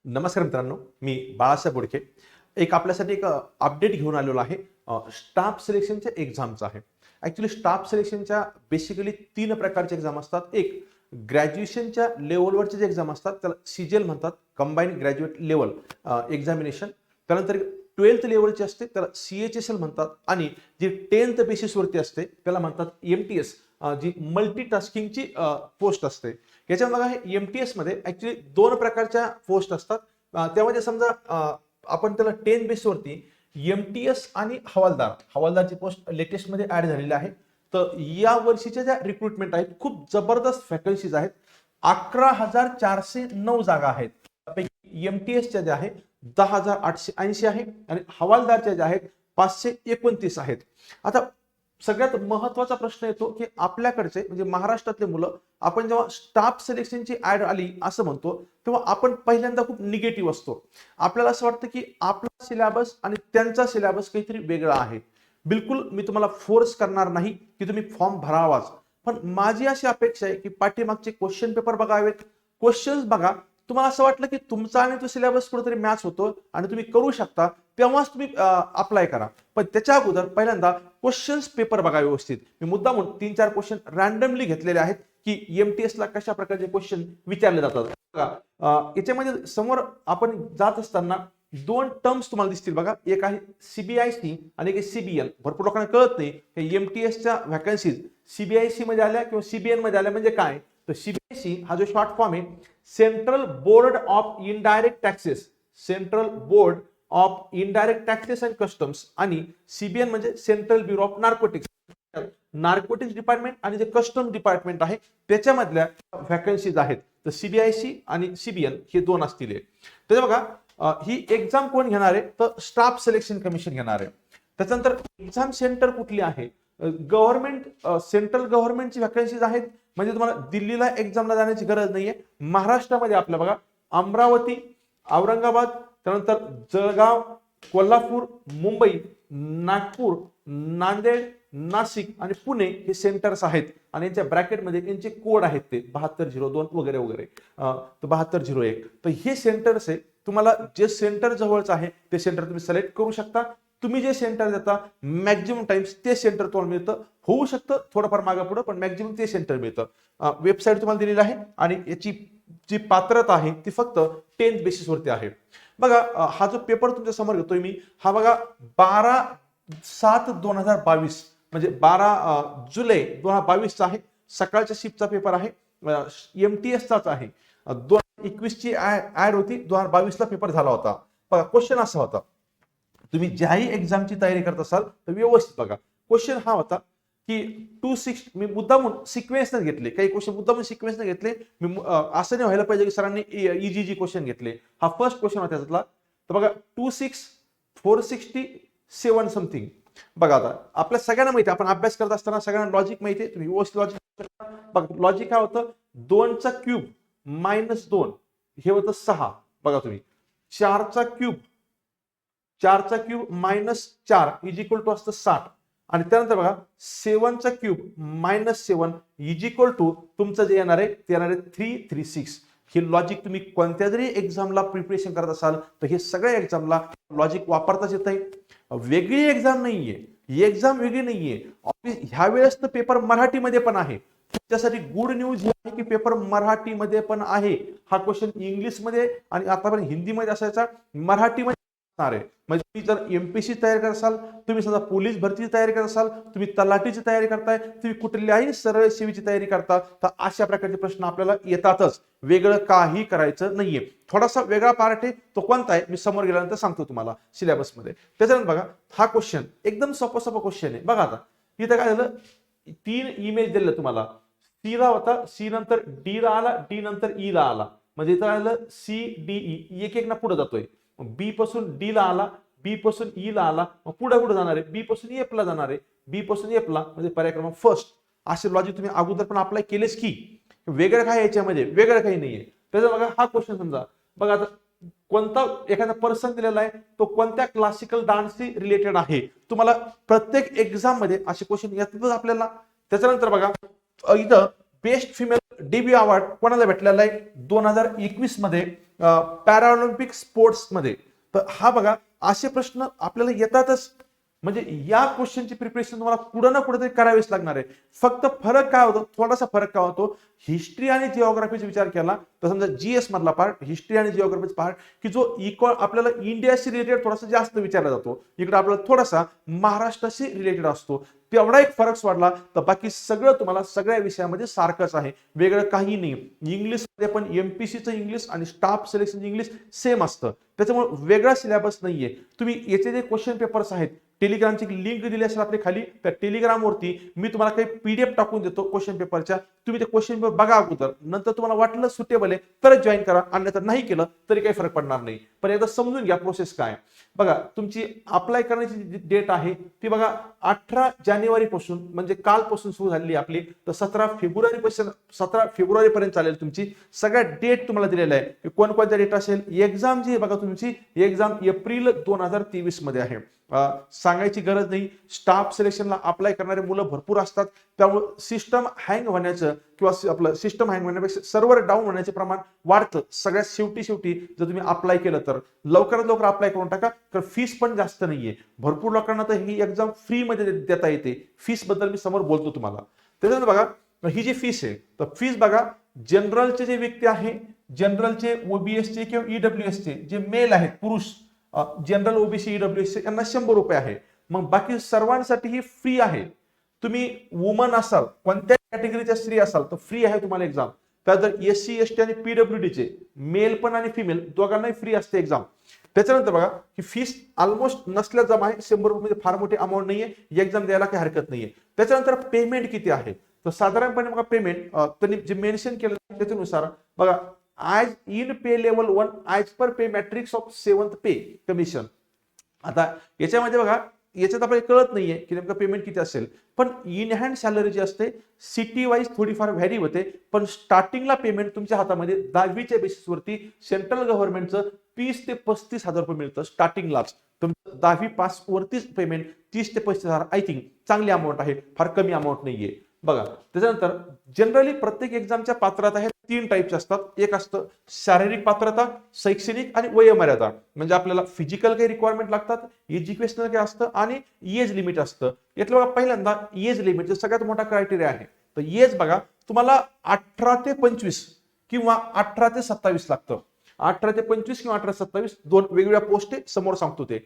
नमस्कार मित्रांनो, मी बाळासाहेब बोडके. आपल्यासाठी एक अपडेट घेऊन आलेलो आहे. स्टाफ सिलेक्शनच्या एक्झामचा आहे. ॲक्च्युअली स्टाफ सिलेक्शनच्या बेसिकली 3 प्रकारचे एक्झाम असतात. एक ग्रॅज्युएशनच्या लेव्हलवरचे जे एक्झाम असतात त्याला सीजीएल म्हणतात, कंबाईंड ग्रॅज्युएट लेव्हल एक्झामिनेशन. त्यानंतर 12th लेव्हलची असते त्याला सीएचएसएल म्हणतात आणि जी 10th बेसिसवरती असते त्याला म्हणतात एमटीएस, जी मल्टीटास्किंगची पोस्ट असते. याच्यामध्ये बघा, हे एमटीएस मध्ये ऍक्च्युली 2 प्रकारच्या पोस्ट असतात. त्यामध्ये समजा आपण त्याला 10 बेसवरती एमटीएस आणि हवालदारची पोस्ट लेटेस्ट मध्ये ऍड झालेली आहे. तर या वर्षीच्या ज्या रिक्रुटमेंट आहेत खूप जबरदस्त वॅकन्सीज आहेत. 11,409 जागा आहेत. त्यापैकी एमटीएसच्या ज्या आहेत 10,880 आहे आणि हवालदारच्या ज्या आहेत 529 आहेत. आता सगळ्यात महत्वाचा प्रश्न येतो की आपल्याकडचे म्हणजे महाराष्ट्रातले मुलं आपण जेव्हा स्टाफ सिलेक्शनची ऍड आली असं म्हणतो तेव्हा आपण पहिल्यांदा खूप निगेटिव्ह असतो. आपल्याला असं वाटतं की आपला सिलेबस आणि त्यांचा सिलेबस काहीतरी वेगळा आहे. बिलकुल मी तुम्हाला फोर्स करणार नाही की तुम्ही फॉर्म भरावाच, पण माझी अशी अपेक्षा आहे की पाठीमागचे क्वेश्चन पेपर बघावेत, क्वेश्चन्स बघा. तुम्हाला असं वाटलं की तुमचा आणि तो सिलेबस कुठेतरी मॅच होतो आणि तुम्ही करू शकता तेव्हाच तुम्ही अप्लाय करा. पण त्याच्या अगोदर पहिल्यांदा क्वेश्चन्स पेपर बघा व्यवस्थित. मी मुद्दा म्हणून 3-4 क्वेश्चन रॅन्डमली घेतलेले आहेत की एमटीएस ला कशा प्रकारचे क्वेश्चन विचारले जातात. याच्यामध्ये समोर आपण जात असताना 2 टर्म्स तुम्हाला दिसतील बघा. एक आहे सीबीआयसी आणि एक आहे सीबीएन. भरपूर लोकांना कळत नाही की एमटीएसच्या व्हॅकन्सीज सीबीआयसी मध्ये आल्या किंवा सीबीएन मध्ये आल्या म्हणजे काय. तर सीबीआयसी हा जो शॉर्ट फॉर्म आहे, central board of indirect taxes, central board of indirect taxes and customs, आणि सीबीएन म्हणजे central bureau of narcotics. Narcotics department आणि जे कस्टम डिपार्टमेंट आहे त्याच्यामधल्या व्हॅकन्सीज आहेत. तर सीबीआयसी आणि सीबीएन हे 2 असतील. तर बघा, ही एक्झाम कोण घेणार आहे तर स्टाफ सिलेक्शन कमिशन घेणार आहे. त्याच्यानंतर एक्झाम सेंटर कुठली आहे, गव्हर्नमेंट सेंट्रल गव्हर्नमेंटची व्हॅकन्सीज आहेत. म्हणजे तुम्हाला दिल्लीला एक्झामला जाण्याची गरज नाहीये. महाराष्ट्रामध्ये आपल्या बघा अमरावती, औरंगाबाद, त्यानंतर जळगाव, कोल्हापूर, मुंबई, नागपूर, नांदेड, नाशिक आणि पुणे हे सेंटर्स आहेत आणि यांच्या ब्रॅकेटमध्ये यांचे कोड आहेत ते 7202 वगैरे वगैरे, तर 7201. तर हे सेंटर्स आहे. तुम्हाला जे सेंटर जवळचं आहे ते सेंटर तुम्ही सिलेक्ट करू शकता. तुम्ही जे सेंटर देता मॅक्झिमम टाइम्स ते सेंटर तुम्हाला मिळतं. होऊ शकतं थोडंफार मागे पुढे, पण मॅक्झिमम ते सेंटर मिळतं. वेबसाईट तुम्हाला दिलेली आहे आणि याची जी पात्रता आहे ती फक्त 10th बेसिसवरती आहे. बघा, हा जो पेपर तुमच्या समोर घेतोय मी, हा बघा 12/7/2022 म्हणजे 12 जुलै 2022 चा आहे. सकाळच्या शिफ्टचा पेपर आहे, एमटीएसचाच आहे. 2021 ची ऍड होती, 2022 ला पेपर झाला होता. बघा, क्वेश्चन असा होता, तुम्ही ज्याही एक्झामची तयारी करत असाल तर व्यवस्थित बघा. क्वेश्चन हा होता की 26, मी मुद्दाम सिक्वेन्स नाही घेतले, काही क्वेश्चन मुद्दाम सिक्वेन्स नाही घेतले. मी असं नाही व्हायला पाहिजे की सरांनी इजी क्वेश्चन घेतले. हा फर्स्ट क्वेश्चन होता त्यातला. तर बघा 26,467 समथिंग. बघा, आता आपल्या सगळ्यांना माहिती, आपण अभ्यास करत असताना सगळ्यांना लॉजिक माहिती आहे. तुम्ही व्यवस्थित लॉजिक बघा. लॉजिक काय होतं, 2चा क्यूब -2 हे होतं 6. बघा तुम्ही 4चा क्यूब -4 इज इक्वल टू असतं 60. आणि त्यानंतर बघा 7चा क्यूब -7 इज इक्वल टू तुमचं जे येणार आहे ते येणार आहे 336. हे लॉजिक तुम्ही कोणत्या जरी एक्झामला प्रिपरेशन करत असाल तर हे सगळ्या एक्झामला लॉजिक वापरताच येत आहे. वेगळी एक्झाम नाहीये, ही एक्झाम वेगळी नाहीये. ह्या वेळेस तर पेपर मराठीमध्ये पण आहे. त्यासाठी गुड न्यूज ही आहे की पेपर मराठीमध्ये पण आहे. हा क्वेश्चन इंग्लिशमध्ये आणि आतापर्यंत हिंदीमध्ये असायचा, मराठीमध्ये आहे. म्हणजे तुम्ही जर एमपीसी तयारी करत असाल, तुम्ही समजा पोलीस भरतीची तयारी करत असाल, तुम्ही तलाठीची तयारी करताय, तुम्ही कुठल्याही सरळ सेवेची तयारी करता, तर अशा प्रकारचे प्रश्न आपल्याला येतातच. वेगळं काही करायचं नाहीये. थोडासा वेगळा पार्ट आहे, तो कोणता आहे मी समोर गेल्यानंतर सांगतो तुम्हाला सिलेबसमध्ये. त्याच्यानंतर बघा, हा क्वेश्चन एकदम सोपा क्वेश्चन आहे. बघा, आता इथं काय झालं, 3 इमेज दिलं तुम्हाला. सी ला होता, सी नंतर डी ला आला, डी नंतर ई ला आला. म्हणजे इथं आलं सी डी ई, एक ना पुढे जातोय. बी पासून डी ला आला, बी पासून ई ला आला, मग पुढे कुठे जाणार आहे, बी पासून एफ ला जाणार आहे, बी पासून एफ ला, म्हणजे पर्याय क्रमांक फर्स्ट. असे लॉजिक तुम्ही अगोदर पण अप्लाय केलेच की. वेगळं काय याच्यामध्ये, वेगळं काही नाहीये. त्याचा बघा हा क्वेश्चन समजा, बघा आता कोणता एखादा पर्सन दिलेला आहे, तो कोणत्या क्लासिकल डान्सशी रिलेटेड आहे. तुम्हाला प्रत्येक एक्झाम मध्ये असे क्वेश्चन येतातच आपल्याला. त्याच्यानंतर बघा, इथं बेस्ट फिमेल डेब्यू अवॉर्ड कोणाला भेटलेला आहे 2021 मध्ये, पॅराऑलिम्पिक स्पोर्ट्समध्ये. तर हा बघा असे प्रश्न आपल्याला येतातच. म्हणजे या क्वेश्चनची प्रिपरेशन तुम्हाला कुठं ना कुठेतरी करावीच लागणार आहे. फक्त फरक काय होतो, थोडासा फरक काय होतो, हिस्ट्री आणि जिओग्राफीचा विचार केला तर समजा जीएस मधला पार्ट, हिस्ट्री आणि जिओग्राफीचा पार्ट की जो इक्वल आपल्याला इंडियाशी रिलेटेड थोडासा जास्त विचारला जातो, इकडे आपल्याला थोडासा महाराष्ट्राशी रिलेटेड असतो. तेवढा एक फरक सोडला तर बाकी सगळं तुम्हाला सगळ्या विषयामध्ये सारखंच आहे, वेगळं काही नाही. इंग्लिशमध्ये पण एमपीसीचं इंग्लिश आणि स्टाफ सिलेक्शन इंग्लिश सेम असतं, त्याच्यामुळे वेगळा सिलेबस नाहीये. तुम्ही याचे जे क्वेश्चन पेपर्स आहेत, टेलिग्रामची लिंक दिली असेल आपल्या खाली, त्या टेलिग्रामवरती मी तुम्हाला काही पीडीएफ टाकून देतो क्वेश्चन पेपरच्या. तुम्ही ते क्वेश्चन पेपर बघा अगोदर, नंतर तुम्हाला वाटलं सुटेबल आहे तरच जॉईन करा, अन्यथा नाही केलं तरी काही फरक पडणार नाही. पण एकदा समजून घ्या प्रोसेस काय. बघा तुमची अप्लाय करण्याची जी डेट आहे ती बघा 18 जानेवारी पासून, म्हणजे कालपासून सुरू झाली आपली, तर 17 फेब्रुवारी पर्यंत चालेल तुमची. सगळ्या डेट तुम्हाला दिलेल्या आहे की कोणकोणत्या डेट असेल. एक्झाम जी आहे बघा तुमची, एक्झाम एप्रिल 2023 मध्ये आहे. सांगायची गरज नाही, स्टाफ सिलेक्शनला अप्लाय करणारे मुलं भरपूर असतात, त्यामुळे सिस्टम हँग होण्याचं किंवा आपलं सिस्टम हँग होण्यापेक्षा सर्व्हर डाऊन होण्याचे प्रमाण वाढतं. सगळ्यात शेवटी जर तुम्ही अप्लाय केलं तर लवकरात लवकर अप्लाय करून टाका, कारण फीस पण जास्त नाहीये. भरपूर लोकांना तर ही एक्झाम फ्री मध्ये देता येते. फीस बद्दल मी समोर बोलतो तुम्हाला. त्याच्यानंतर बघा ही जी फीस आहे, तर फीस बघा जनरलचे जे व्यक्ती आहे, जनरलचे ओबीएसचे किंवा ईडब्ल्यूएसचे जे मेल आहेत पुरुष, जनरल ओबीसी ईडब्ल्यूएस यांना 100 रुपये आहे. मग बाकी सर्वांसाठी ही फ्री आहे. तुम्ही वुमन असाल, कोणत्या कॅटेगरीच्या स्त्री असाल तर फ्री आहे तुम्हाला एक्झाम. त्यानंतर एससी एसटी आणि पीडब्ल्यूडीचे मेल पण आणि फिमेल दोघांनाही फ्री असते एक्झाम. त्याच्यानंतर बघा ही फीस ऑलमोस्ट नसल्या जमा आहे, 100 रुपये म्हणजे फार मोठी अमाऊंट नाहीये, एक्झाम द्यायला काही हरकत नाहीये. त्याच्यानंतर पेमेंट किती आहे, तर साधारणपणे बघा पेमेंट त्यांनी जे मेन्शन केलं त्याच्यानुसार बघा, as in pay level 1 as per pay matrix of 7th pay commission. आता याच्यामध्ये बघा याच्यात आपल्याला कळत नाहीये की नेमकं पेमेंट किती असेल, पण इन हँड सॅलरी जी असते सिटी वाईज थोडीफार व्हॅरी होते, पण स्टार्टिंगला पेमेंट तुमच्या हातामध्ये 10वीच्या बेसिसवरती सेंट्रल गव्हर्नमेंटचं 30 ते 35 हजार रुपये मिळतं स्टार्टिंगलाच. तुमचं 10वी पास वरतीच पेमेंट 30 ते 35 हजार, आय थिंक चांगली अमाऊंट आहे, फार कमी अमाऊंट नाहीये. बघा त्याच्यानंतर जनरली प्रत्येक एक्झामच्या पात्रता ह्या 3 टाईपच्या असतात. एक असतं शारीरिक पात्रता, शैक्षणिक आणि वयोमर्यादा. म्हणजे आपल्याला फिजिकल काही रिक्वायरमेंट लागतात, एज्युकेशनल काय असतं आणि एज लिमिट असतं. यातलं बघा पहिल्यांदा एज लिमिट सगळ्यात मोठा क्रायटेरिया आहे. तर एज बघा तुम्हाला 18 ते 25 किंवा 18 ते 27 लागतं. 18 ते 25 किंवा 18 ते 27 दोन वेगवेगळ्या पोस्ट समोर सांगतो ते.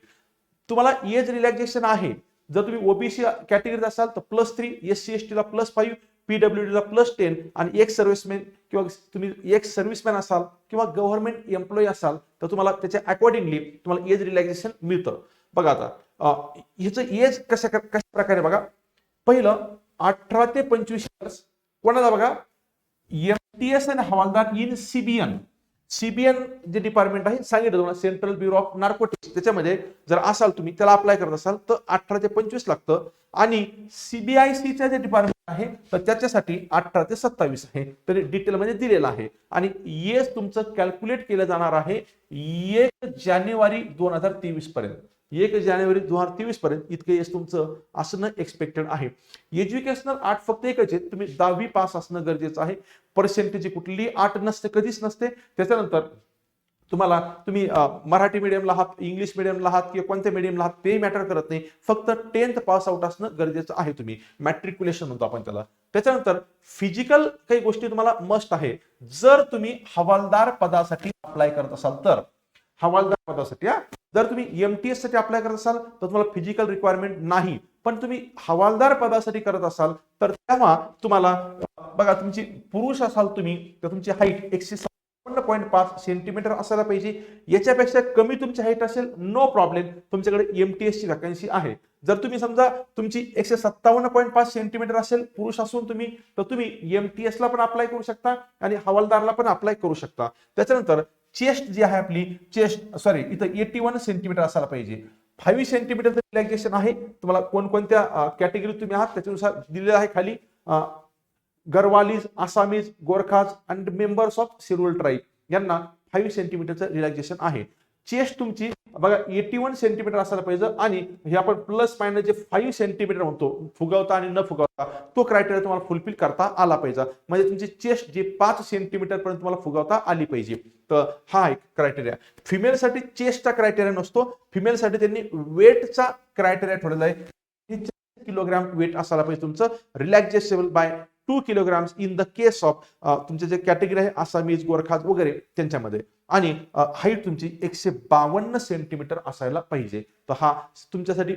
तुम्हाला एज रिलॅक्सेशन आहे जर तुम्ही ओबीसी कॅटेगरीत असाल तर +3, एससी एसटी ला +5, पीडब्ल्यूडी ला +10 आणि एक सर्व्हिसमॅन किंवा तुम्ही एक सर्व्हिसमॅन असाल किंवा गव्हर्नमेंट एम्प्लॉई असाल तर तुम्हाला त्याच्या अकॉर्डिंगली तुम्हाला एज रिलॅक्सेशन मिळतं. बघा आता ह्याचं एज कशा प्रकारे बघा, पहिलं 18 ते 25 इयर्स कोणाला बघा, एमटीएस आणि हवालदार इन सीबीएन. सीबीएन जे डिपार्टमेंट आहे सांगितलं तुम्हाला, सेंट्रल ब्युरो ऑफ नार्कोटिक्स, त्याच्यामध्ये जर असाल तुम्ही त्याला अप्लाय करत असाल तर 18 ते 25 लागतं. आणि सीबीआयसीच्या जे डिपार्टमेंट आहे तर त्याच्यासाठी 18 ते 27 आहे, तर डिटेलमध्ये दिलेलं आहे. आणि एज तुमचं कॅल्क्युलेट केलं जाणार आहे 1 जानेवारी 2023 पर्यंत. 1 जानेवारी 2023 पर्यंत इतकं एज तुमचं असणं एक्सपेक्टेड आहे. एज्युकेशनल आर्ट फक्त एकच आहे, तुम्ही 10वी पास असणं गरजेचं आहे. पर्सेंटेज कुठली आर्ट नसते, कधीच नसते. त्याच्यानंतर तुम्ही मराठी मीडियमला आहात, इंग्लिश मीडियमला आहात किंवा कोणत्या मीडियमला आहात ते मॅटर करत नाही, फक्त 10th पास आउट असणं गरजेचं आहे. तुम्ही मॅट्रिक्युलेशन म्हणतो आपण त्याला. त्याच्यानंतर फिजिकल काही गोष्टी तुम्हाला मस्ट आहे. जर तुम्ही हवालदार पदासाठी अप्लाय करत असाल तर, हवालदार पदासाठी जर तुम्ही एमटीएस साठी अप्लाय करत असाल तर तुम्हाला फिजिकल रिक्वायरमेंट नाही, पण तुम्ही हवालदार पदासाठी करत असाल तर तेव्हा तुम्हाला बघा, तुमची पुरुष असाल तुम्ही तर तुमची हाईट 156.5 सेंटीमीटर असायला पाहिजे. याच्यापेक्षा कमी तुमची हाईट असेल नो प्रॉब्लेम, तुमच्याकडे एमटीएस ची वॅकन्सी आहे. जर तुम्ही समजा तुमची 157.5 सेंटीमीटर असेल पुरुष असून तुम्ही, तर तुम्ही एमटीएस ला पण अप्लाय करू शकता आणि हवालदारला पण अप्लाय करू शकता. त्याच्यानंतर चेस्ट जी आहे आपली, इथं 81 सेंटीमीटर असायला पाहिजे. 5 सेंटीमीटर रिलॅक्सेशन आहे. तुम्हाला कोणकोणत्या कॅटेगरीत तुम्ही आहात त्याच्यानुसार दिलेलं आहे खाली. Garhwalis, Assamese, Gorkhas and members of scheduled tribe यांना 5 सेंटीमीटरचं रिलॅक्सेशन आहे. चेस्ट तुमची बघा 81 सेंटीमीटर असायला पाहिजे आणि हे आपण प्लस मायनस जे 5 सेंटीमीटर म्हणतो फुगवता आणि न फुगवता तो क्रायटेरिया तुम्हाला फुलफिल करता आला पाहिजे. म्हणजे तुमची चेस्ट जे 5 सेंटीमीटर पर्यंत तुम्हाला फुगवता आली पाहिजे. तर हा एक क्रायटेरिया. फिमेलसाठी चेस्टचा क्रायटेरिया नसतो, फिमेलसाठी त्यांनी वेटचा क्रायटेरिया ठेवलेला आहे. किलोग्राम वेट असायला पाहिजे तुमचं, relaxable by 2 kilograms in the case of तुमचे जे कॅटेगरी आहे आसामीज, गोरखाज वगैरे त्यांच्यामध्ये. आणि हाईट तुमची 152 सेंटीमीटर असायला पाहिजे. तर हा तुमच्यासाठी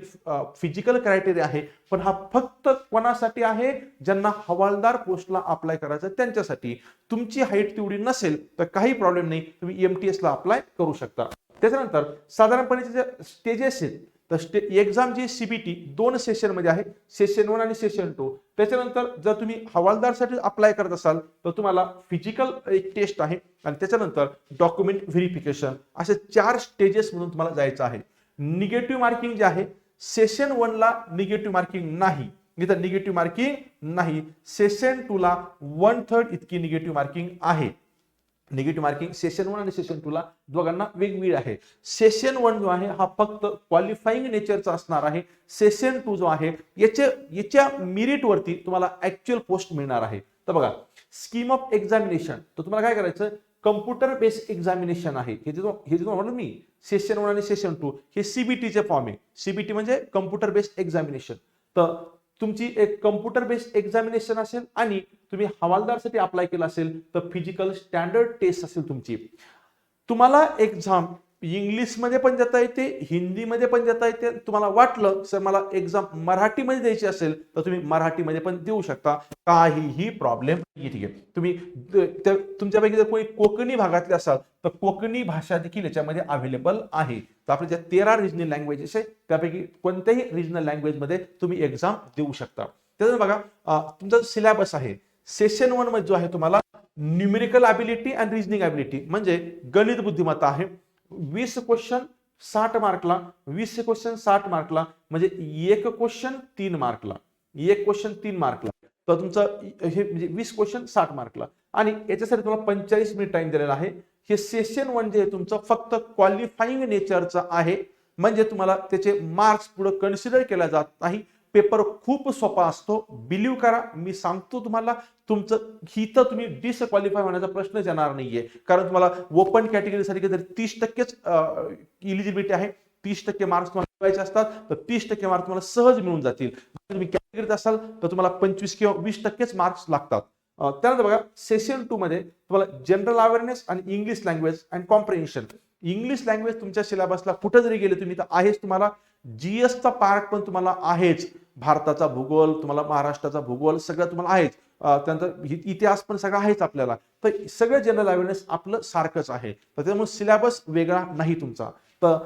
फिजिकल क्रायटेरिया आहे, पण हा फक्त कोणासाठी आहे, ज्यांना हवालदार पोस्टला अप्लाय करायचं त्यांच्यासाठी. तुमची हाईट तेवढी नसेल तर काही प्रॉब्लेम नाही, तुम्ही MTS ला अप्लाय करू शकता. त्याच्यानंतर साधारणपणे जे स्टेजेस आहेत, तर एक्झाम जी CBT 2 सेशन मध्ये आहे, सेशन 1 आणि सेशन 2. त्याच्यानंतर जर तुम्ही हवालदारसाठी अप्लाय करत असाल तर तुम्हाला फिजिकल एक टेस्ट आहे आणि त्याच्यानंतर डॉक्युमेंट व्हेरिफिकेशन, असे 4 स्टेजेस म्हणून तुम्हाला जायचं आहे. निगेटिव्ह मार्किंग जे आहे, सेशन 1 ला निगेटिव्ह मार्किंग नाही, इथं निगेटिव्ह मार्किंग नाही. सेशन 2 ला 1/3 इतकी निगेटिव्ह मार्किंग आहे. निगेटिव्ह मार्किंग सेशन 1 आणि सेशन 2 ला दोघांना वेगवेगळी आहे. सेशन 1 जो आहे हा फक्त क्वालिफाईंग नेचरचा असणार आहे. सेशन 2 जो आहे याच्या मेरिट वरती तुम्हाला ऍक्च्युअल पोस्ट मिळणार आहे. तर बघा, स्कीम ऑफ एक्झामिनेशन, तर तुम्हाला काय करायचं, कम्प्युटर बेस्ड एक्झामिनेशन आहे. हे जे म्हणलं मी, सेशन 1 आणि सेशन 2 हे CBT चे फॉर्म आहे. CBT म्हणजे कम्प्युटर बेस्ड एक्झामिनेशन. तर तुमची एक कम्प्युटर बेस्ड एक्झामिनेशन असेल आणि तुम्ही हवालदारसाठी अप्लाय केला असेल तर फिजिकल स्टँडर्ड टेस्ट असेल तुमची. तुम्हाला एक्झाम इंग्लिशमध्ये पण देता येते, हिंदीमध्ये पण देता येते. तुम्हाला वाटलं सर मला एक्झाम मराठीमध्ये द्यायची असेल तर तुम्ही मराठीमध्ये पण देऊ शकता, काहीही प्रॉब्लेम नाही. ठीक आहे, तुम्ही तुमच्यापैकी जर कोणी कोकणी भागातले असाल तर कोकणी भाषा देखील याच्यामध्ये अवेलेबल आहे. तर आपल्या ज्या 13 रिजनल लँग्वेजेस आहे त्यापैकी कोणत्याही रिजनल लँग्वेजमध्ये तुम्ही एक्झाम देऊ शकता. त्याच्यानंतर बघा, तुमचा सिलेबस आहे. सेशन 1 मध्ये जो आहे तुम्हाला numerical ability and reasoning ability म्हणजे गणित बुद्धिमत्ता आहे. 20 क्वेश्चन 60 मार्कला, 20 क्वेश्चन 60 मार्कला, म्हणजे एक क्वेश्चन 3 मार्कला, एक क्वेश्चन 3 मार्कला. तर तुमचं हे म्हणजे 20 क्वेश्चन 60 मार्कला आणि याच्यासाठी तुम्हाला 45 मिनिट टाइम दिलेला आहे. हे सेशन 1 जे तुमचं फक्त क्वालिफाईंग नेचरचं आहे, म्हणजे तुम्हाला त्याचे मार्क्स पुढे कन्सिडर केला जात नाही. पेपर खूप सोपा असतो, बिलीव्ह करा, मी सांगतो तुम्हाला. तुमचं हिथं तुम्ही डिसक्वालिफाय होण्याचा प्रश्नच येणार नाहीये, कारण तुम्हाला ओपन कॅटेगरीसाठी जर 30% इलिजिबिलिटी आहे, 30% मार्क्स तुम्हाला मिळवायचे असतात, तर 30% मार्क्स तुम्हाला सहज मिळून जातील. तुम्ही कॅटेगरीत असाल तर तुम्हाला 25 किंवा 20% मार्क्स लागतात. त्यानंतर बघा, सेशन 2 मध्ये तुम्हाला जनरल अवेअरनेस आणि English language and comprehension. English language तुमच्या सिलेबसला कुठे जरी गेले तुम्ही तर आहेच. तुम्हाला GSचा पार्ट पण तुम्हाला आहेच. भारताचा भूगोल, तुम्हाला महाराष्ट्राचा भूगोल सगळं तुम्हाला आहेच. त्यानंतर इतिहास पण सगळं आहेच आपल्याला. तर सगळं जनरल अवेअरनेस आपलं सारखंच आहे. तर त्यामुळे सिलेबस वेगळा नाही तुमचा. तर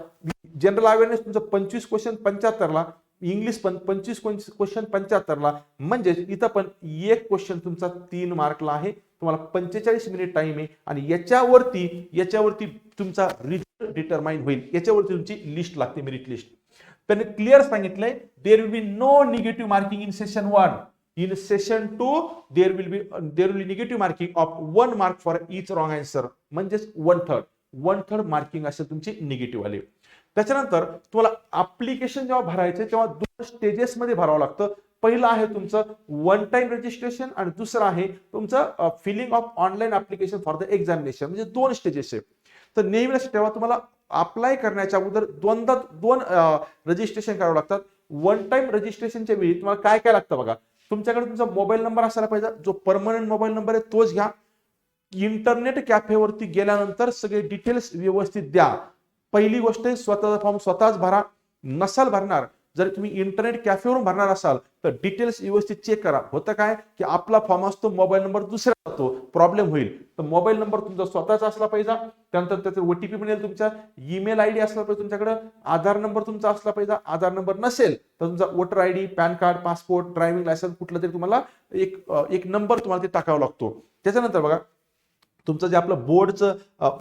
जनरल अवेअरनेस तुमचं 25 क्वेश्चन 75ला, इंग्लिश पण 25 क्वेश्चन 75ला, म्हणजे इथं पण एक क्वेश्चन तुमचा 3 मार्कला आहे. तुम्हाला 45 मिनिट टाइम आहे आणि याच्यावरती तुमचा रिझल्ट डिटरमाइन होईल. याच्यावरती तुमची लिस्ट लागते, मेरिट लिस्ट. त्यांनी क्लिअर सांगितलंय, there will be no negative marking in session 1. In session 2 there will be negative marking of 1 mark for each wrong answer, म्हणजेच 1/3 मार्किंग असेल तुमची निगेटिव्ह आले. त्याच्यानंतर तुम्हाला ऍप्लिकेशन जेव्हा भरायचे तेव्हा 2 स्टेजेस मध्ये भरावं लागतं. पहिलं आहे तुमचं 1 टाइम रजिस्ट्रेशन आणि दुसरं आहे तुमचं filling of online application for the examination, म्हणजे 2 स्टेजेस आहे. तर नेहमी लक्षात ठेवा, तुम्हाला अप्लाय करण्याच्या अगोदर 2 रजिस्ट्रेशन करावं लागतात. 1 टाइम रजिस्ट्रेशनच्या वेळी तुम्हाला काय काय लागतं बघा, तुमच्याकडे तुमचा मोबाईल नंबर असायला पाहिजे, जो परमनंट मोबाईल नंबर आहे तोच घ्या. इंटरनेट कॅफेवरती गेल्यानंतर सगळे डिटेल्स व्यवस्थित द्या. पहिली गोष्ट आहे, स्वतःचा फॉर्म स्वतःच भरा. नसाल भरणार, जर तुम्ही इंटरनेट कॅफेवरून भरणार असाल तर डिटेल्स व्यवस्थित चेक करा. होतं काय की आपला फॉर्म असतो, मोबाईल नंबर दुसरा असतो, प्रॉब्लेम होईल. तर मोबाईल नंबर तुमचा स्वतःचा असला पाहिजे. त्यानंतर त्याचा OTP मिळेल, तुमचा ईमेल ID असला पाहिजे तुमच्याकडे, आधार नंबर तुमचा असला पाहिजे. आधार नंबर नसेल तर तुमचा voter ID, pan card, passport, driving licence कुठला तरी तुम्हाला एक नंबर तुम्हाला ते टाकावा लागतो. त्याच्यानंतर बघा, तुमचं जे आपलं बोर्डचं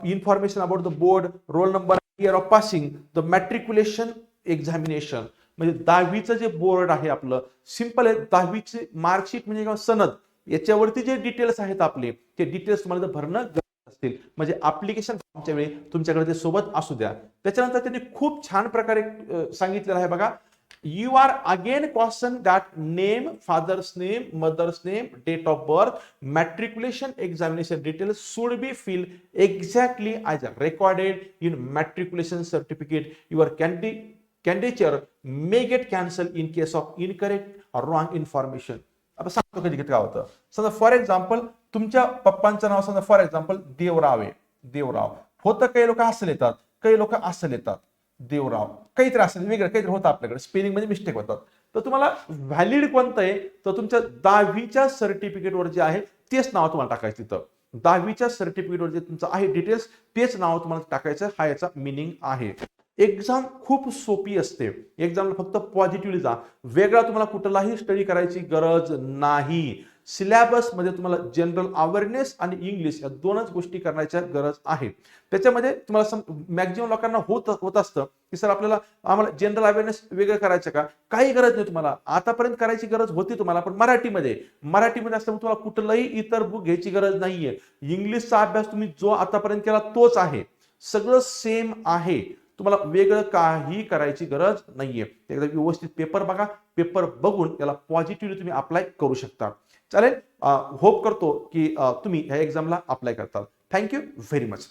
information about the board, roll number, year of passing, the matriculation examination, म्हणजे 10वीचं जे बोर्ड आहे आपलं, सिंपल आहे. 10वीची मार्कशीट म्हणजे सनद, याच्यावरती जे डिटेल्स आहेत आपले, ते डिटेल्स तुम्हाला भरणं गरजेचं असतील, म्हणजे ऍप्लिकेशन फॉर्मच्या वेळी तुमच्याकडे ते सोबत असू द्या. त्याच्यानंतर त्यांनी खूप छान प्रकारे सांगितलेलं आहे बघा. You are again cautioned that name, father's name, mother's name, date of birth, matriculation examination details should be filled exactly as recorded in matriculation certificate. Your candidature may get cancelled in case of incorrect or wrong information. आता सांगतो कधी काय होतं. समजा for example तुमच्या पप्पांचं नाव समजा for example Devrao आहे. देवराव होतं, काही लोक असं लिहितात, काही लोक असं लिहितात. देवराव काहीतरी असेल, वेगळं काहीतरी होतं, आपल्याकडे स्पेलिंग मध्ये मिस्टेक होतात. तर तुम्हाला व्हॅलिड कोणतं आहे, तर तुमच्या 10वीच्या सर्टिफिकेटवर जे आहे तेच नाव तुम्हाला टाकायचं. तिथं 10वीच्या सर्टिफिकेटवर जे तुमचं आहे डिटेल्स तेच नाव तुम्हाला टाकायचं, हा याचा मिनिंग आहे. एक्झाम खूप सोपी असते. एक्झामला फक्त पॉझिटिव्हली जा. वेगळा तुम्हाला कुठलाही स्टडी करायची गरज नाही. सिलेबस मध्ये तुम्हाला जनरल अवेअरनेस आणि इंग्लिश या दोनच गोष्टी करण्याच्या गरज आहे. त्याच्यामध्ये तुम्हाला मॅक्झिमम लोकांना होत असतं की सर आम्हाला जनरल अवेअरनेस वेगळं करायचं का? काही गरज नाही तुम्हाला. आतापर्यंत करायची गरज होती तुम्हाला, पण मराठीमध्ये असल्यामुळे तुम्हाला कुठलंही इतर बुक घ्यायची गरज नाहीये. इंग्लिशचा अभ्यास तुम्ही जो आतापर्यंत केला तोच आहे, सगळं सेम आहे. तुम्हाला वेगळं काही करायची गरज नाहीये. एकदा व्यवस्थित पेपर बघा, पेपर बघून याला पॉझिटिव्हली तुम्ही अप्लाय करू शकता. चालेल, होप करतो की तुम्ही ह्या एक्झामला अप्लाय करताल. Thank you very much.